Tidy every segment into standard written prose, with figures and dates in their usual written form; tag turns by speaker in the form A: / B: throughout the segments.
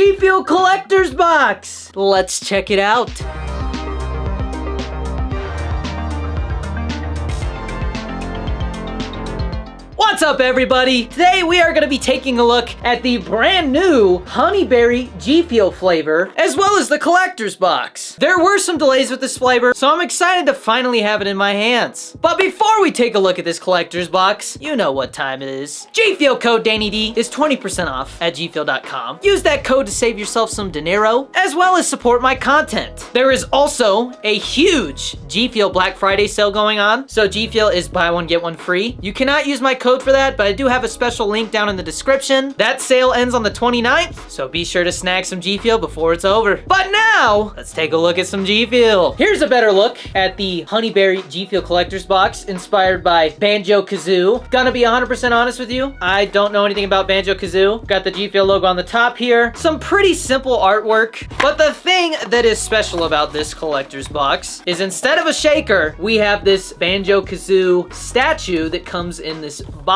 A: GFUEL Collector's Box. Let's check it out. What's up, everybody? Today we are going to be taking a look at the brand new Honeyberry GFUEL flavor, as well as the collector's box. There were some delays with this flavor, so I'm excited to finally have it in my hands. But before we take a look at this collector's box, you know what time it is. GFUEL code DannyD is 20% off at gfuel.com. Use that code to save yourself some dinero, as well as support my content. There is also a huge GFUEL Black Friday sale going on, so GFUEL is buy one, get one free. You cannot use my code for that, but I do have a special link down in the description. That sale ends on the 29th, so be sure to snag some GFUEL before it's over. But now, let's take a look at some GFUEL. Here's a better look at the Honeyberry GFUEL Collector's Box, inspired by Banjo Kazoo. Gonna be 100% honest with you, I don't know anything about Banjo Kazoo. Got the GFUEL logo on the top here. Some pretty simple artwork, but the thing that is special about this collector's box is instead of a shaker, we have this Banjo Kazoo statue that comes in this box.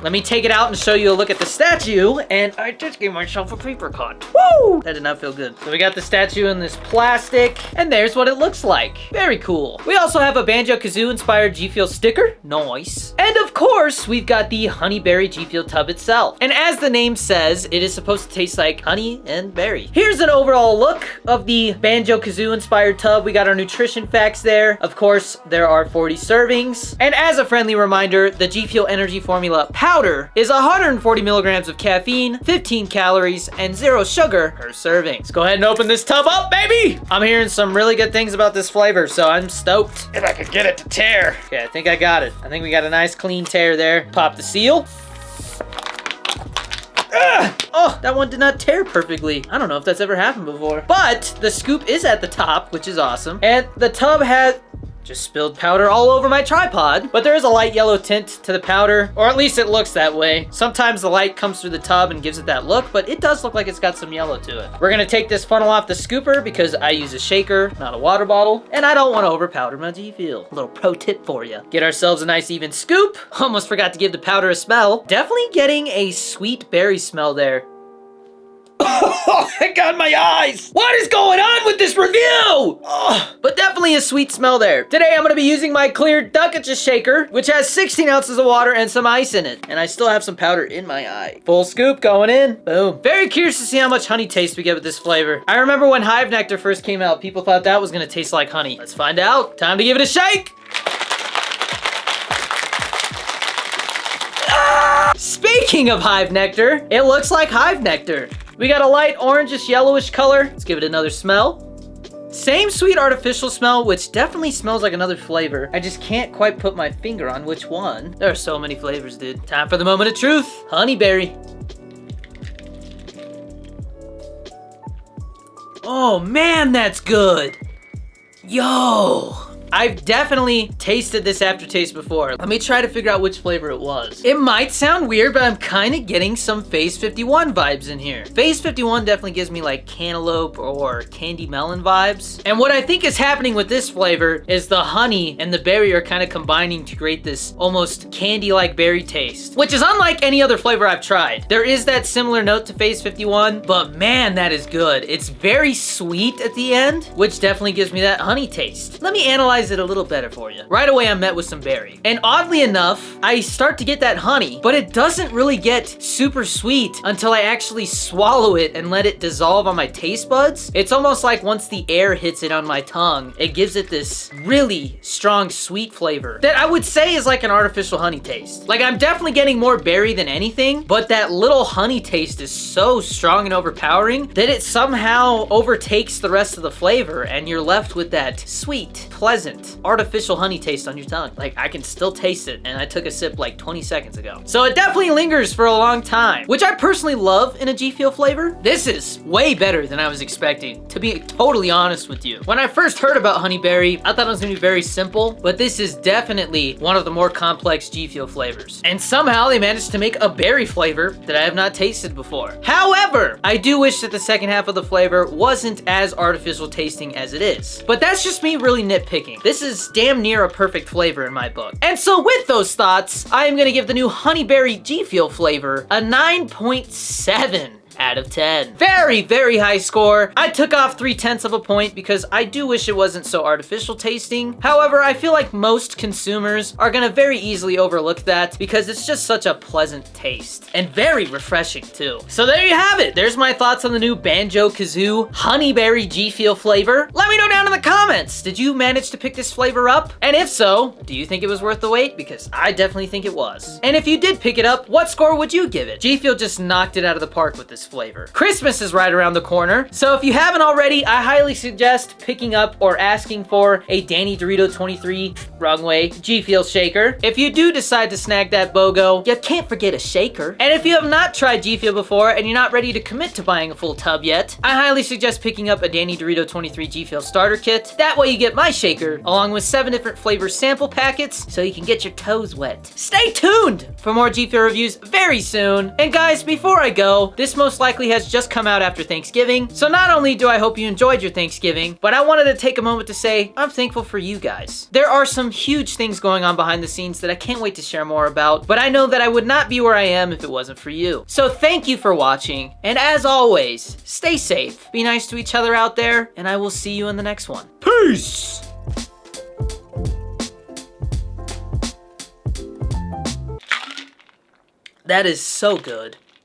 A: Let me take it out and show you a look at the statue, and I just gave myself a paper cut. Woo! That did not feel good. So we got the statue in this plastic, and there's what it looks like. Very cool. We also have a Banjo Kazoo inspired GFUEL sticker. Nice. And of course, we've got the Honeyberry GFUEL tub itself. And as the name says, it is supposed to taste like honey and berry. Here's an overall look of the Banjo Kazoo inspired tub. We got our nutrition facts there. Of course, there are 40 servings. And as a friendly reminder, the GFUEL Energy Formula powder is 140 milligrams of caffeine, 15 calories, and 0 sugar per serving. Let's go ahead and open this tub up, baby! I'm hearing some really good things about this flavor, so I'm stoked. If I could get it to tear. Okay, I think I got it. I think we got a nice clean tear there. Pop the seal. Oh, that one did not tear perfectly. I don't know if that's ever happened before. But the scoop is at the top, which is awesome. And the tub has just spilled powder all over my tripod, but there is a light yellow tint to the powder, or at least it looks that way. Sometimes the light comes through the tub and gives it that look, but it does look like it's got some yellow to it. We're gonna take this funnel off the scooper because I use a shaker, not a water bottle, and I don't want to overpowder my GFUEL. A little pro tip for you. Get ourselves a nice even scoop. Almost forgot to give the powder a smell. Definitely getting a sweet berry smell there. Oh, it got my eyes! What is going on with this review? Oh, but definitely a sweet smell there. Today I'm gonna be using my clear Duckages shaker, which has 16 ounces of water and some ice in it. And I still have some powder in my eye. Full scoop going in. Boom. Very curious to see how much honey taste we get with this flavor. I remember when Hive Nectar first came out, people thought that was gonna taste like honey. Let's find out. Time to give it a shake. Speaking of Hive Nectar, it looks like Hive Nectar. We got a light orangish yellowish color. Let's give it another smell. Same sweet artificial smell, which definitely smells like another flavor. I just can't quite put my finger on which one. There are so many flavors, dude. Time for the moment of truth. Honeyberry. Oh man, that's good. Yo. I've definitely tasted this aftertaste before. Let me try to figure out which flavor it was. It might sound weird, but I'm kind of getting some Phase 51 vibes in here. Phase 51 definitely gives me like cantaloupe or candy melon vibes. And what I think is happening with this flavor is the honey and the berry are kind of combining to create this almost candy-like berry taste, which is unlike any other flavor I've tried. There is that similar note to Phase 51, but man, that is good. It's very sweet at the end, which definitely gives me that honey taste. Let me analyze it a little better for you. Right away, I'm met with some berry. And oddly enough, I start to get that honey, but it doesn't really get super sweet until I actually swallow it and let it dissolve on my taste buds. It's almost like once the air hits it on my tongue, it gives it this really strong sweet flavor that I would say is like an artificial honey taste. Like I'm definitely getting more berry than anything, but that little honey taste is so strong and overpowering that it somehow overtakes the rest of the flavor and you're left with that sweet, pleasant, artificial honey taste on your tongue. Like I can still taste it, and I took a sip like 20 seconds ago. So it definitely lingers for a long time, which I personally love in a GFUEL flavor. This is way better than I was expecting, to be totally honest with you. When I first heard about Honeyberry, I thought it was gonna be very simple, but this is definitely one of the more complex GFUEL flavors. And somehow they managed to make a berry flavor that I have not tasted before. However, I do wish that the second half of the flavor wasn't as artificial tasting as it is. But that's just me really nitpicking. This is damn near a perfect flavor in my book. And so with those thoughts, I am gonna give the new Honeyberry GFUEL flavor a 9.7 out of 10. Very, very high score. I took off 3/10 of a point because I do wish it wasn't so artificial tasting. However, I feel like most consumers are gonna very easily overlook that because it's just such a pleasant taste and very refreshing too. So there you have it. There's my thoughts on the new Banjo Kazoo Honeyberry GFUEL flavor. Let me know down in the comments. Did you manage to pick this flavor up? And if so, do you think it was worth the wait? Because I definitely think it was. And if you did pick it up, what score would you give it? GFUEL just knocked it out of the park with this flavor. Christmas is right around the corner, so if you haven't already, I highly suggest picking up or asking for a Danny Dorito 23, wrong way, GFUEL shaker. If you do decide to snag that BOGO, you can't forget a shaker. And if you have not tried GFUEL before and you're not ready to commit to buying a full tub yet, I highly suggest picking up a Danny Dorito 23 GFUEL starter kit. That way you get my shaker along with 7 different flavor sample packets so you can get your toes wet. Stay tuned for more GFUEL reviews very soon. And guys, before I go, this most likely has just come out after Thanksgiving. So not only do I hope you enjoyed your Thanksgiving, but I wanted to take a moment to say I'm thankful for you guys. There are some huge things going on behind the scenes that I can't wait to share more about, but I know that I would not be where I am if it wasn't for you. So thank you for watching, and as always, stay safe, be nice to each other out there, and I will see you in the next one. Peace! That is so good.